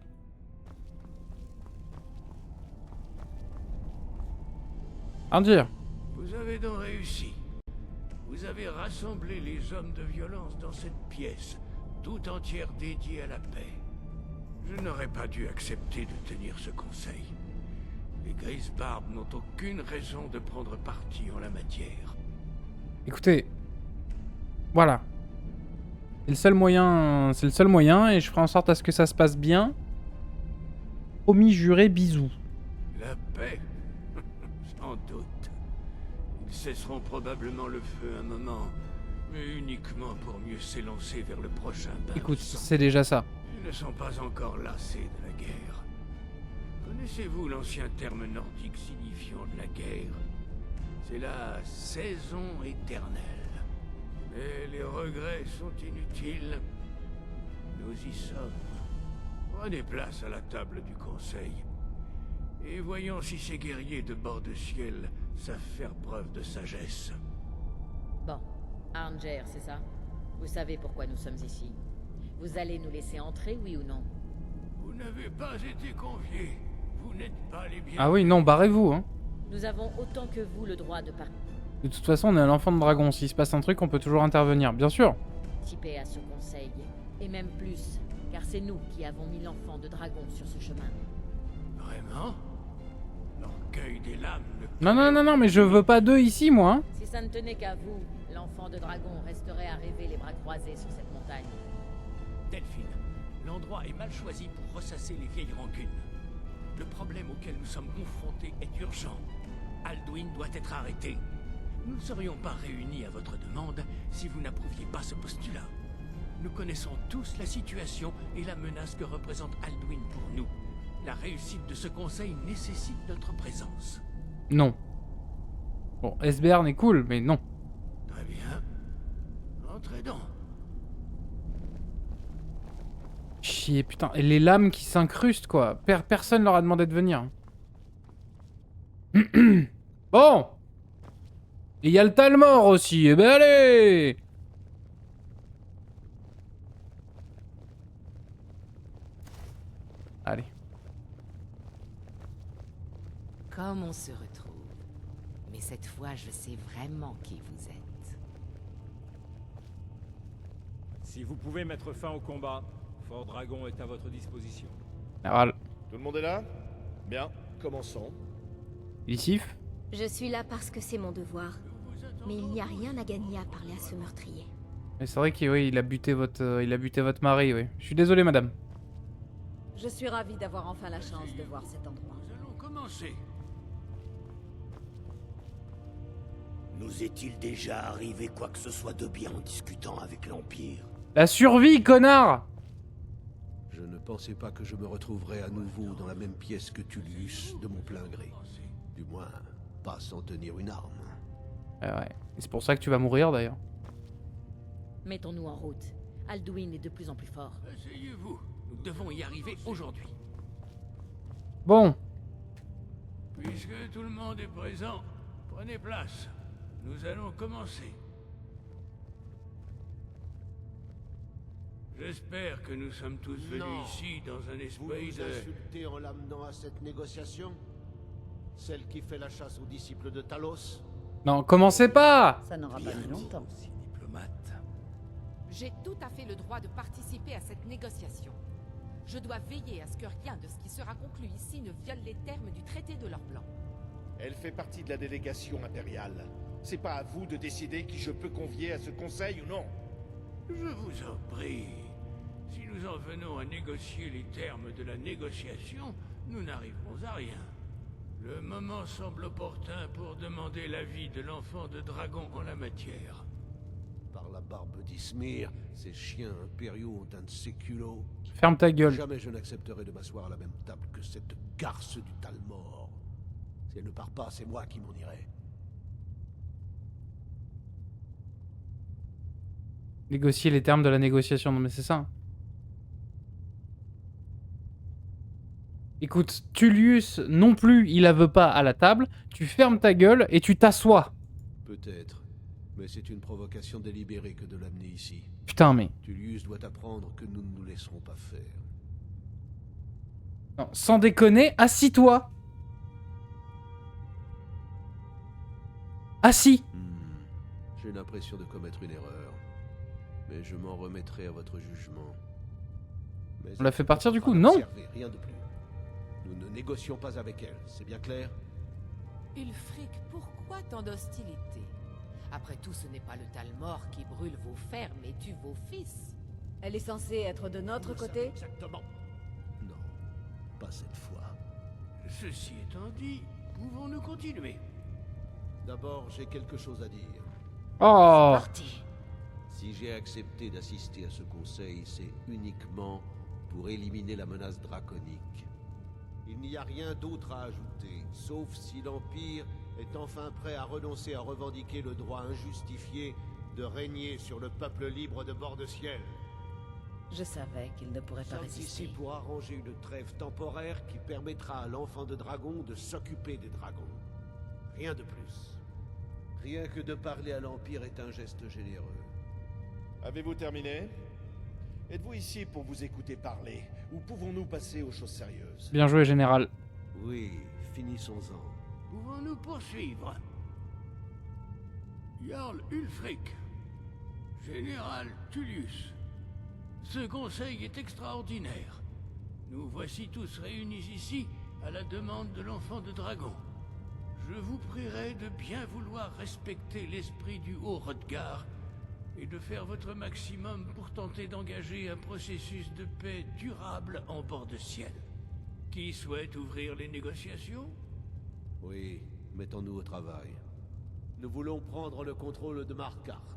Ardir. Vous avez donc réussi. Vous avez rassemblé les hommes de violence dans cette pièce, tout entière dédiée à la paix. Je n'aurais pas dû accepter de tenir ce conseil. Les Grisbarbes n'ont aucune raison de prendre parti en la matière. Écoutez, voilà. C'est le seul moyen et je ferai en sorte à ce que ça se passe bien. Promis, juré, bisous. La paix? Sans doute. Ils cesseront probablement le feu un moment, mais uniquement pour mieux s'élancer vers le prochain bain. Écoute, c'est déjà ça. Ils ne sont pas encore lassés de la guerre. Connaissez-vous l'ancien terme nordique signifiant de la guerre? C'est la saison éternelle. Mais les regrets sont inutiles. Nous y sommes. Prenez place à la table du conseil. Et voyons si ces guerriers de bord de ciel savent faire preuve de sagesse. Bon, Arnger, c'est ça? Vous savez pourquoi nous sommes ici. Vous allez nous laisser entrer, oui ou non? Vous n'avez pas été conviés. Vous n'êtes pas les bienvenus. Ah oui, non, barrez-vous, hein. Nous avons autant que vous le droit de partir. De toute façon, on est à l'enfant de dragon. S'il se passe un truc, on peut toujours intervenir, bien sûr. Participer à ce conseil. Et même plus, car c'est nous qui avons mis l'enfant de dragon sur ce chemin. Vraiment? L'orgueil des lames Non, mais je veux pas d'eux ici, moi. Hein. Si ça ne tenait qu'à vous, l'enfant de dragon resterait à rêver les bras croisés sur cette montagne. Delphine, l'endroit est mal choisi pour ressasser les vieilles rancunes. Le problème auquel nous sommes confrontés est urgent. Alduin doit être arrêté. Nous ne serions pas réunis à votre demande si vous n'approuviez pas ce postulat. Nous connaissons tous la situation et la menace que représente Alduin pour nous. La réussite de ce conseil nécessite notre présence. Non. Bon, Esbern est cool, mais non. Très bien. Entrez donc. Chier, putain. Et les lames qui s'incrustent, quoi. Personne leur a demandé de venir. Bon. Et il y a le Talmor aussi. Eh ben allez. Allez. Comme on se retrouve. Mais cette fois, je sais vraiment qui vous êtes. Si vous pouvez mettre fin au combat, Fort Dragon est à votre disposition. Tout le monde est là? Bien, commençons. Lissif? Je suis là parce que c'est mon devoir. Mais il n'y a rien à gagner à parler à ce meurtrier. C'est vrai qu'il a buté votre mari, oui. Je suis désolé, madame. Je suis ravie d'avoir enfin la chance de voir cet endroit. Nous allons commencer. Nous est-il déjà arrivé quoi que ce soit de bien en discutant avec l'Empire? La survie, connard! Je ne pensais pas que je me retrouverais à nouveau dans la même pièce que Tullius de mon plein gré. Du moins, pas sans tenir une arme. Ouais. C'est pour ça que tu vas mourir, d'ailleurs. Mettons-nous en route. Alduin est de plus en plus fort. Asseyez-vous. Nous devons y arriver aujourd'hui. Bon. Puisque tout le monde est présent, prenez place. Nous allons commencer. J'espère que nous sommes tous venus ici dans un esprit vous de... insultez en l'amenant à cette négociation? Celle qui fait la chasse aux disciples de Talos? Non, commencez pas! Ça n'aura pas mis longtemps. J'ai tout à fait le droit de participer à cette négociation. Je dois veiller à ce que rien de ce qui sera conclu ici ne viole les termes du traité de leur blanc. Elle fait partie de la délégation impériale. C'est pas à vous de décider qui je peux convier à ce conseil ou non. Je vous en prie. Si nous en venons à négocier les termes de la négociation, nous n'arriverons à rien. Le moment semble opportun pour demander l'avis de l'enfant de dragon en la matière. Par la barbe d'Ismir, ces chiens impériaux ont un de ces culots. Ferme ta gueule. Jamais je n'accepterai de m'asseoir à la même table que cette garce du Talmor. Si elle ne part pas, c'est moi qui m'en irai. Négocier les termes de la négociation, non mais c'est ça. Écoute, Tullius non plus, il la veut pas à la table. Tu fermes ta gueule et tu t'assois. Peut-être. Mais c'est une provocation délibérée que de l'amener ici. Putain, mais... Tullius doit apprendre que nous ne nous laisserons pas faire. Non, sans déconner, assis-toi. Assis. J'ai l'impression de commettre une erreur. Mais je m'en remettrai à votre jugement. Mais on l'a fait partir du coup? Non. Rien de plus. Nous ne négocions pas avec elle, c'est bien clair? Ulfric, pourquoi tant d'hostilité? Après tout, ce n'est pas le Talmor qui brûle vos fermes et tue vos fils. Elle est censée être de notre côté? Exactement. Non, pas cette fois. Ceci étant dit, pouvons-nous continuer? D'abord, j'ai quelque chose à dire. Oh! Si j'ai accepté d'assister à ce conseil, c'est uniquement pour éliminer la menace draconique. Il n'y a rien d'autre à ajouter, sauf si l'Empire est enfin prêt à renoncer à revendiquer le droit injustifié de régner sur le peuple libre de Bord-de-Ciel. Je savais qu'il ne pourrait pas Nous sommes ici résister. pour arranger une trêve temporaire qui permettra à l'enfant de dragon de s'occuper des dragons. Rien de plus. Rien que de parler à l'Empire est un geste généreux. Avez-vous terminé? Êtes-vous ici pour vous écouter parler, ou pouvons-nous passer aux choses sérieuses? Bien joué, général. Oui, finissons-en. Pouvons-nous poursuivre? Jarl Ulfric, Général Tullius, ce conseil est extraordinaire. Nous voici tous réunis ici à la demande de l'enfant de dragon. Je vous prierai de bien vouloir respecter l'esprit du Haut-Hrothgar et de faire votre maximum pour tenter d'engager un processus de paix durable en Bord-de-Ciel. Qui souhaite ouvrir les négociations? Oui, mettons-nous au travail. Nous voulons prendre le contrôle de Markarth.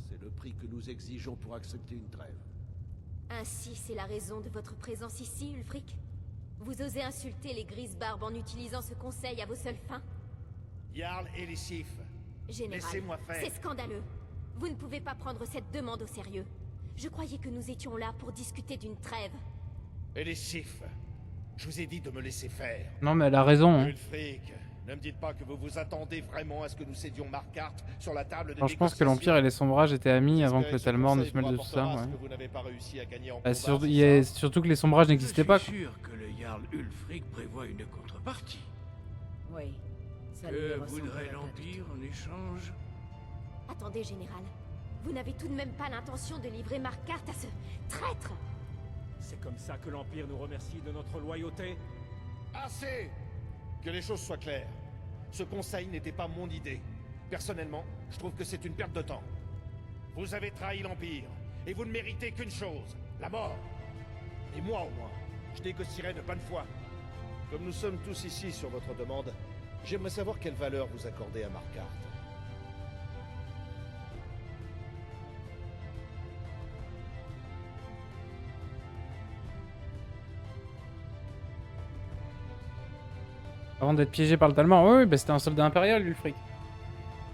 C'est le prix que nous exigeons pour accepter une trêve. Ainsi, c'est la raison de votre présence ici, Ulfric? Vous osez insulter les Grises-Barbes en utilisant ce conseil à vos seules fins? Jarl Elisif, Général, laissez-moi faire. c'est scandaleux. Vous ne pouvez pas prendre cette demande au sérieux. Je croyais que nous étions là pour discuter d'une trêve. Elisif, je vous ai dit de me laisser faire. Non, mais elle a raison. Hein. Ulfric, ne me dites pas que vous vous attendez vraiment à ce que nous cédions Markarth sur la table des Alors, je pense que l'Empire et les Sombrages étaient amis avant que le Talmor ne se mêle de tout ça. Ouais. Que vous n'avez pas réussi à gagner en Bah, combat, surtout que les Sombrages n'existaient pas. Je suis sûr que le Jarl Ulfric prévoit une contrepartie. Oui. Ça lui Que ressemblerait voudrait pas du l'Empire en échange? Attendez, Général. Vous n'avez tout de même pas l'intention de livrer Markarth à ce traître? C'est comme ça que l'Empire nous remercie de notre loyauté? Assez! Que les choses soient claires. Ce conseil n'était pas mon idée. Personnellement, je trouve que c'est une perte de temps. Vous avez trahi l'Empire, et vous ne méritez qu'une chose, la mort. Et moi, au moins, je négocierai de bonne foi. Comme nous sommes tous ici sur votre demande, j'aimerais savoir quelle valeur vous accordez à Markarth. Avant d'être piégé par le Talmor. Oui, bah, c'était un soldat impérial, Ulfric.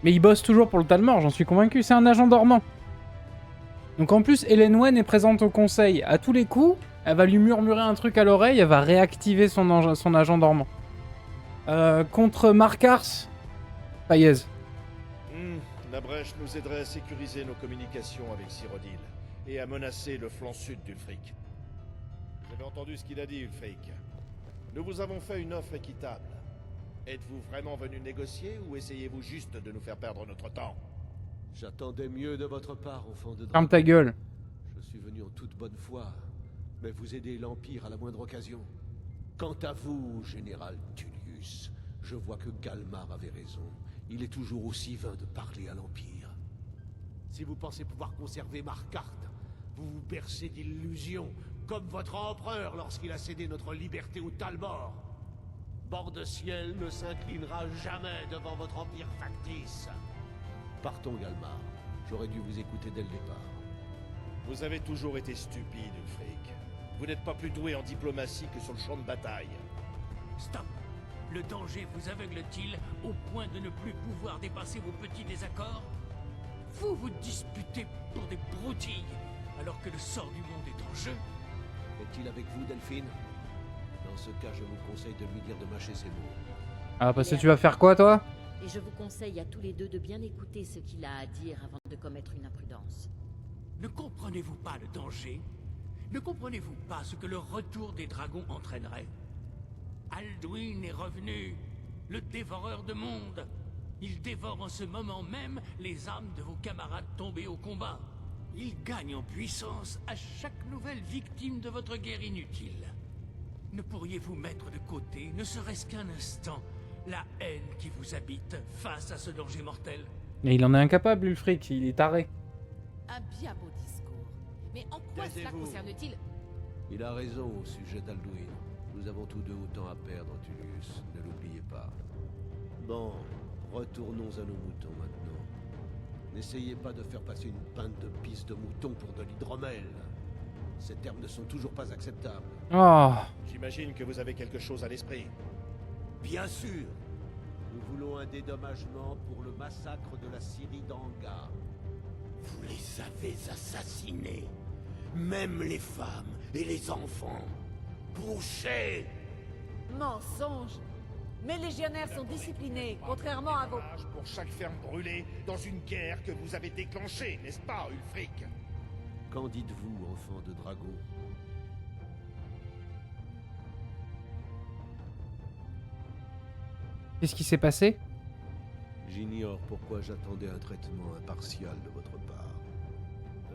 Mais il bosse toujours pour le Talmor, j'en suis convaincu. C'est un agent dormant. Donc en plus, Hélène Wen est présente au conseil. À tous les coups, elle va lui murmurer un truc à l'oreille, elle va réactiver son agent dormant. Contre Markarth, Payez. La brèche nous aiderait à sécuriser nos communications avec Cyrodiil et à menacer le flanc sud d'Ulfric. Vous avez entendu ce qu'il a dit, Ulfric. Nous vous avons fait une offre équitable. Êtes-vous vraiment venu négocier ou essayez-vous juste de nous faire perdre notre temps? J'attendais mieux de votre part, enfant de dragon. Ferme ta gueule. Je suis venu en toute bonne foi, mais vous aidez l'Empire à la moindre occasion. Quant à vous, Général Tullius, je vois que Galmar avait raison. Il est toujours aussi vain de parler à l'Empire. Si vous pensez pouvoir conserver Markarth, vous vous bercez d'illusions, comme votre empereur lorsqu'il a cédé notre liberté au Talmor. Bord-de-Ciel ne s'inclinera jamais devant votre empire factice. Partons, Galmar. J'aurais dû vous écouter dès le départ. Vous avez toujours été stupide, Ulfric. Vous n'êtes pas plus doué en diplomatie que sur le champ de bataille. Stop! Le danger vous aveugle-t-il au point de ne plus pouvoir dépasser vos petits désaccords? Vous vous disputez pour des broutilles, alors que le sort du monde est en jeu? Est-il avec vous, Delphine? Dans ce cas, je vous conseille de lui dire de mâcher ses mots. Ah, parce que tu vas faire quoi, toi? Et je vous conseille à tous les deux de bien écouter ce qu'il a à dire avant de commettre une imprudence. Ne comprenez-vous pas le danger? Ne comprenez-vous pas ce que le retour des dragons entraînerait? Alduin est revenu, le dévoreur de mondes. Il dévore en ce moment même les âmes de vos camarades tombés au combat. Il gagne en puissance à chaque nouvelle victime de votre guerre inutile. Ne pourriez-vous mettre de côté, ne serait-ce qu'un instant, la haine qui vous habite face à ce danger mortel? Et il en est incapable, Ulfric, il est taré. Un bien beau discours. Mais en quoi cela Taisez-vous. concerne-t-il? Il a raison au sujet d'Alduin. Nous avons tous deux autant à perdre, Tullius. Ne l'oubliez pas. Bon, retournons à nos moutons maintenant. N'essayez pas de faire passer une pinte de pisse de mouton pour de l'hydromel. Ces termes ne sont toujours pas acceptables. Oh. J'imagine que vous avez quelque chose à l'esprit. Bien sûr. Nous voulons un dédommagement pour le massacre de la Syrie d'Anga. Vous les avez assassinés. Même les femmes et les enfants. Boucher! Mensonge! Mes légionnaires sont disciplinés, contrairement à vos... Pour chaque ferme brûlée dans une guerre que vous avez déclenchée, n'est-ce pas, Ulfric? Qu'en dites-vous, enfant de dragon? Qu'est-ce qui s'est passé? J'ignore pourquoi j'attendais un traitement impartial de votre part.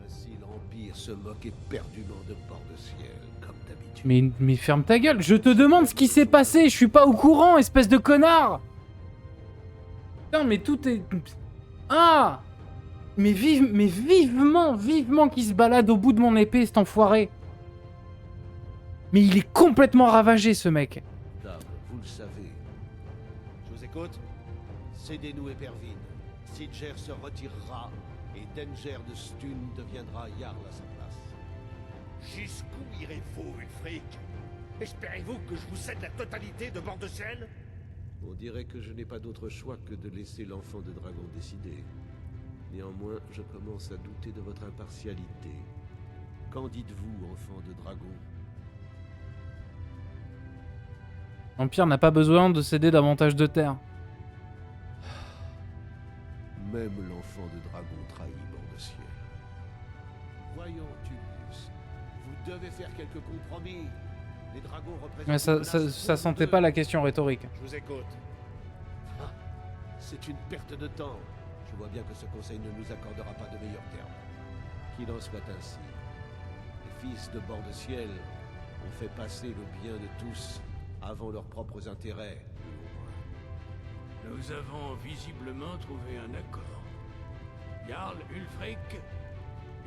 Ainsi l'Empire se moque éperdument de Bord-de-Ciel, comme d'habitude. Mais ferme ta gueule, je te demande ce qui s'est passé, je suis pas au courant, espèce de connard! Putain, mais tout est... Ah! Mais vivement qu'il se balade au bout de mon épée, cet enfoiré! Mais il est complètement ravagé, ce mec! Dame, vous le savez. Je vous écoute. Cédez-nous Épervine. Sidger se retirera et Denger de Stun deviendra Jarl à sa place. Jusqu'où irez-vous, Ulfric? Espérez-vous que je vous cède la totalité de Bord-de-Ciel? On dirait que je n'ai pas d'autre choix que de laisser l'enfant de dragon décider. Néanmoins, je commence à douter de votre impartialité. Qu'en dites-vous, enfant de dragon? L'Empire n'a pas besoin de céder davantage de terre. Même l'enfant de dragon trahit Bord-de-Ciel. Voyons, Tullius. Vous devez faire quelques compromis. Les dragons représentent... Mais ça sentait pas la question rhétorique. Je vous écoute. Ah, c'est une perte de temps. Je vois bien que ce conseil ne nous accordera pas de meilleurs termes. Qu'il en soit ainsi. Les fils de Bord-de-Ciel ont fait passer le bien de tous avant leurs propres intérêts. Nous avons visiblement trouvé un accord. Jarl Ulfric,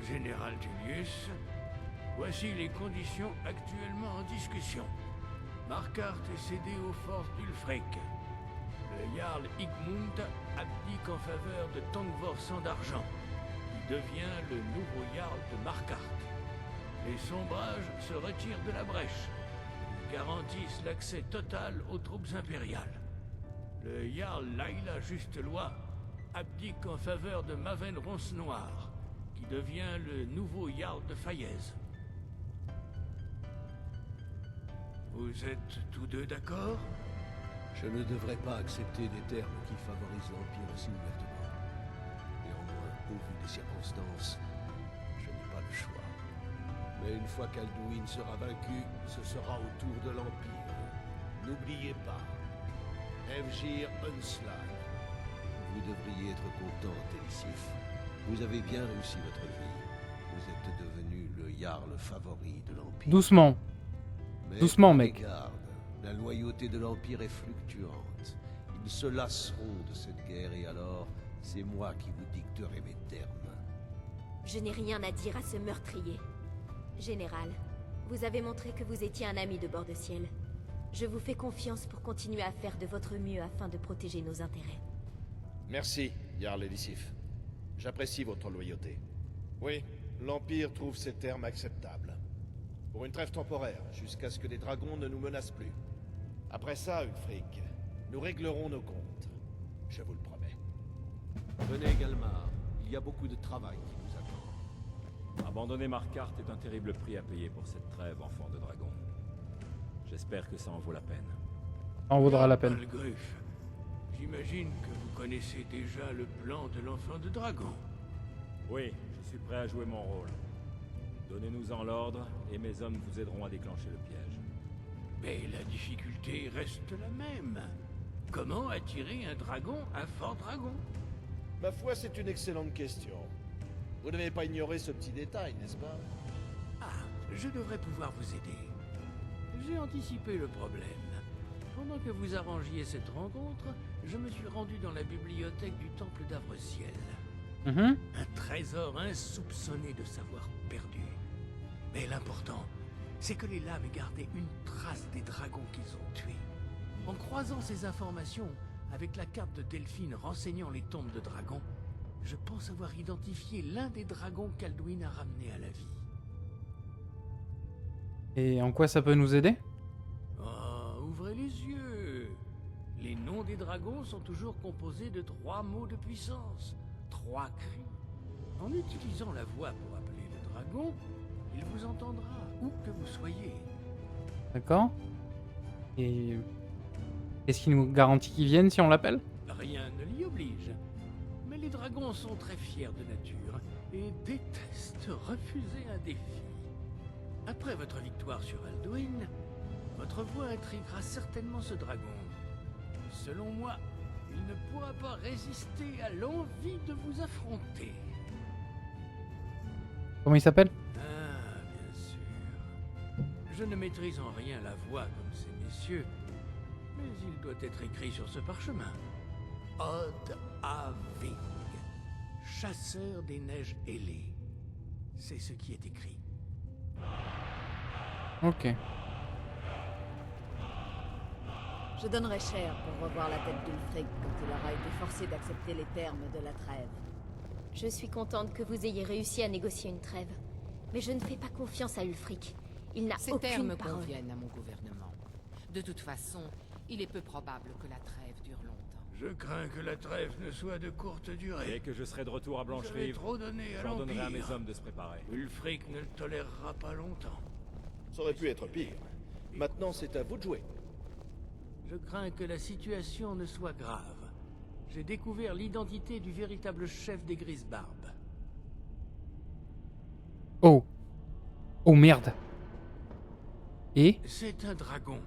Général Tullius, voici les conditions actuellement en discussion. Markarth est cédé aux forces d'Ulfric. Le Jarl Igmund abdique en faveur de Tongvor Sang d'Argent, qui devient le nouveau Jarl de Markarth. Les Sombrages se retirent de la brèche. Ils garantissent l'accès total aux troupes impériales. Le Jarl Laila Justeloi abdique en faveur de Maven Ronce Noir, qui devient le nouveau Jarl de Faiez. Vous êtes tous deux d'accord? Je ne devrais pas accepter des termes qui favorisent l'Empire aussi ouvertement. Néanmoins, au vu des circonstances, je n'ai pas le choix. Mais une fois qu'Alduin sera vaincu, ce sera au tour de l'Empire. N'oubliez pas, Evgir Unslag. Vous devriez être content, Télisif. Vous avez bien réussi votre vie. Vous êtes devenu le Jarl favori de l'Empire. Doucement. Mais doucement, mec. Garde, la loyauté de l'Empire est fluctuante. Ils se lasseront de cette guerre et alors, c'est moi qui vous dicterai mes termes. Je n'ai rien à dire à ce meurtrier. Général, vous avez montré que vous étiez un ami de Bord-de-Ciel. Je vous fais confiance pour continuer à faire de votre mieux afin de protéger nos intérêts. Merci, Jarl Elisif. J'apprécie votre loyauté. Oui, l'Empire trouve ces termes acceptables. Pour une trêve temporaire, jusqu'à ce que les dragons ne nous menacent plus. Après ça, Ulfric, nous réglerons nos comptes. Je vous le promets. Venez, Galmar. Il y a beaucoup de travail qui nous attend. Abandonner Markarth est un terrible prix à payer pour cette trêve, enfant de dragon. J'espère que ça en vaut la peine. Ça en vaudra la peine. Algrif, j'imagine que vous connaissez déjà le plan de l'enfant de dragon. Oui, je suis prêt à jouer mon rôle. Donnez-nous-en l'ordre, et mes hommes vous aideront à déclencher le piège. Mais la difficulté reste la même. Comment attirer un dragon à Fort Dragon? Ma foi, c'est une excellente question. Vous n'avez pas ignoré ce petit détail, n'est-ce pas? Ah, je devrais pouvoir vous aider. J'ai anticipé le problème. Pendant que vous arrangiez cette rencontre, je me suis rendu dans la bibliothèque du temple d'Avre-Ciel. Un trésor insoupçonné de savoir perdu. Mais l'important, c'est que les lames aient gardé une trace des dragons qu'ils ont tués. En croisant ces informations avec la carte de Delphine renseignant les tombes de dragons, je pense avoir identifié l'un des dragons qu'Alduin a ramené à la vie. Et en quoi ça peut nous aider? Oh, ouvrez les yeux. Les noms des dragons sont toujours composés de 3 mots de puissance, 3 cris. En utilisant la voix pour appeler le dragon, il vous entendra, où que vous soyez. D'accord. Et qu'est-ce qui nous garantit qu'ils viennent si on l'appelle? Rien ne l'y oblige. Mais les dragons sont très fiers de nature et détestent refuser un défi. Après votre victoire sur Alduin, votre voix intriguera certainement ce dragon. Selon moi, il ne pourra pas résister à l'envie de vous affronter. Comment il s'appelle? Ah, bien sûr. Je ne maîtrise en rien la voix comme ces messieurs, mais il doit être écrit sur ce parchemin. Odd Aving, chasseur des neiges ailées. C'est ce qui est écrit. Ok. Je donnerais cher pour revoir la tête d'Ulfric quand il aura été forcé d'accepter les termes de la trêve. Je suis contente que vous ayez réussi à négocier une trêve. Mais je ne fais pas confiance à Ulfric. Il n'a Ces aucune termes parole. conviennent à mon gouvernement. De toute façon, il est peu probable que la trêve dure longtemps. Je crains que la trêve ne soit de courte durée. Dès que je serai de retour à Vous avez Blancherive, trop donné à j'ordonnerai à mes l'Empire. hommes de se préparer. Ulfric ne le tolérera pas longtemps. Ça aurait pu être pire. Maintenant, c'est à vous de jouer. Je crains que la situation ne soit grave. J'ai découvert l'identité du véritable chef des Grisbarbes. Oh. Oh merde. Et? C'est un dragon,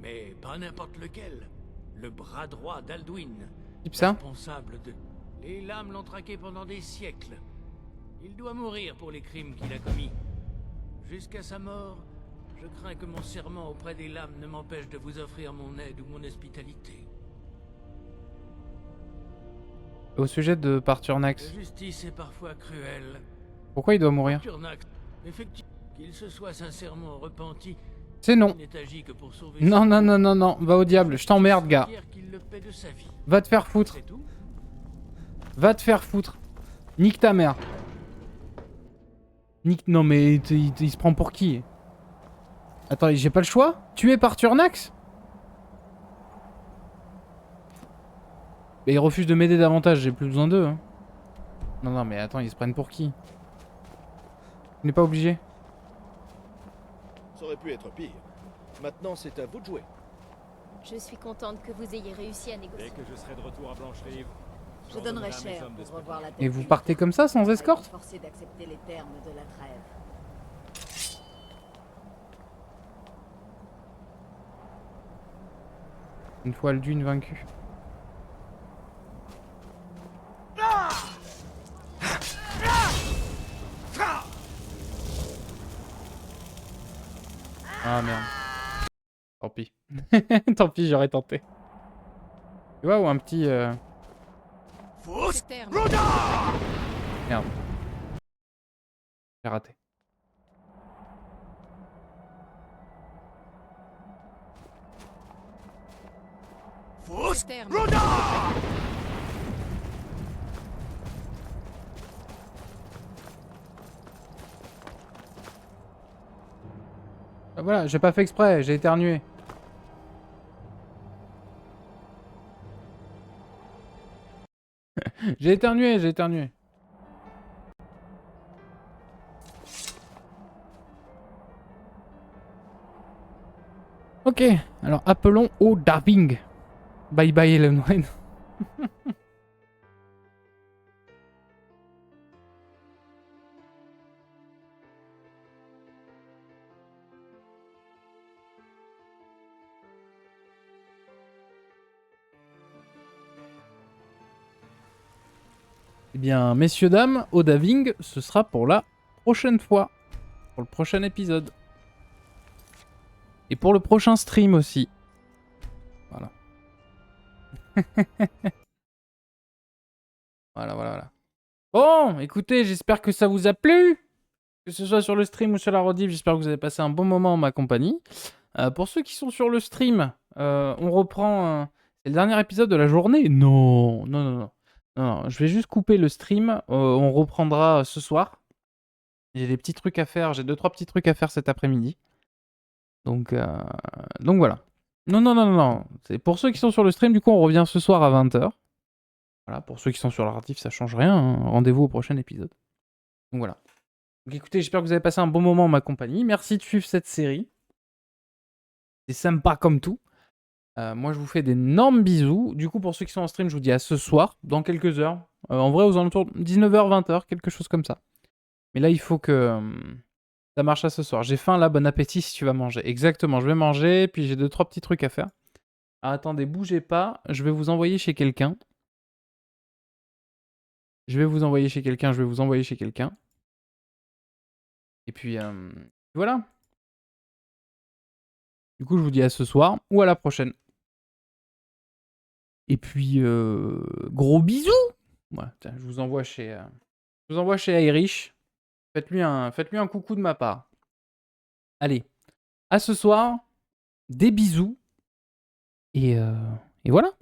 mais pas n'importe lequel. Le bras droit d'Alduin, Type ça? responsable de... Les lames l'ont traqué pendant des siècles. Il doit mourir pour les crimes qu'il a commis. Jusqu'à sa mort, je crains que mon serment auprès des lames ne m'empêche de vous offrir mon aide ou mon hospitalité. Au sujet de Parturnax. La justice est parfois cruelle. Pourquoi il doit mourir? Parturnax, effectivement, qu'il se soit sincèrement repenti, C'est non. il n'est agi que pour sauver Non, sa non, peau. non, non, non. Va au diable. Je t'emmerde, gars. Pierre qu'il le paie de sa vie. Va te faire foutre. C'est tout. Va te faire foutre. Nique ta mère. Nique... Non mais il se prend pour qui? Attends, j'ai pas le choix? Tuer Parturnax? Mais ils refusent de m'aider davantage, j'ai plus besoin d'eux. Hein. Non, non, mais attends, ils se prennent pour qui? On n'est pas obligé. Ça aurait pu être pire. Maintenant, c'est à vous de jouer. Je suis contente que vous ayez réussi à négocier. Dès que je serai de retour à Blancherive, Je donnerais j'ordonnerai à mes cher hommes de se pour revoir la tête Et vous d'Ulfric partez comme ça, sans quand il escorte? sera forcé d'accepter les termes de la trêve. Une fois Alduin vaincu. Ah merde. Tant pis. Tant pis, j'aurais tenté. Tu vois, ou un petit... Ces termes... Merde. J'ai raté. Ces termes... Ah, voilà, j'ai pas fait exprès, j'ai éternué. J'ai éternué, j'ai éternué. Ok, alors appelons au Darving. Bye bye Ellen Wayne. Eh bien, messieurs, dames, au Daving, ce sera pour la prochaine fois. Pour le prochain épisode. Et pour le prochain stream aussi. Voilà. Voilà. Bon, écoutez, j'espère que ça vous a plu. Que ce soit sur le stream ou sur la rediff, j'espère que vous avez passé un bon moment en ma compagnie. Pour ceux qui sont sur le stream, on reprend... c'est le dernier épisode de la journée? Non, je vais juste couper le stream. On reprendra ce soir. J'ai des petits trucs à faire. J'ai 2-3 petits trucs à faire cet après-midi. Donc voilà. Non. C'est pour ceux qui sont sur le stream, du coup, on revient ce soir à 20h. Voilà, pour ceux qui sont sur la rediff, ça change rien. Hein. Rendez-vous au prochain épisode. Donc voilà. Donc écoutez, j'espère que vous avez passé un bon moment en ma compagnie. Merci de suivre cette série. C'est sympa comme tout. Moi, je vous fais d'énormes bisous. Du coup, pour ceux qui sont en stream, je vous dis à ce soir, dans quelques heures. En vrai, aux alentours de 19h, 20h, quelque chose comme ça. Mais là, il faut que ça marche à ce soir. J'ai faim là, bon appétit si tu vas manger. Exactement, je vais manger, puis j'ai 2-3 petits trucs à faire. Ah, attendez, bougez pas. Je vais vous envoyer chez quelqu'un. Et puis, voilà. Du coup, je vous dis à ce soir ou à la prochaine. Et puis, gros bisous. Voilà, tiens, je vous envoie chez Irish. Faites-lui un coucou de ma part. Allez, à ce soir. Des bisous. Et voilà.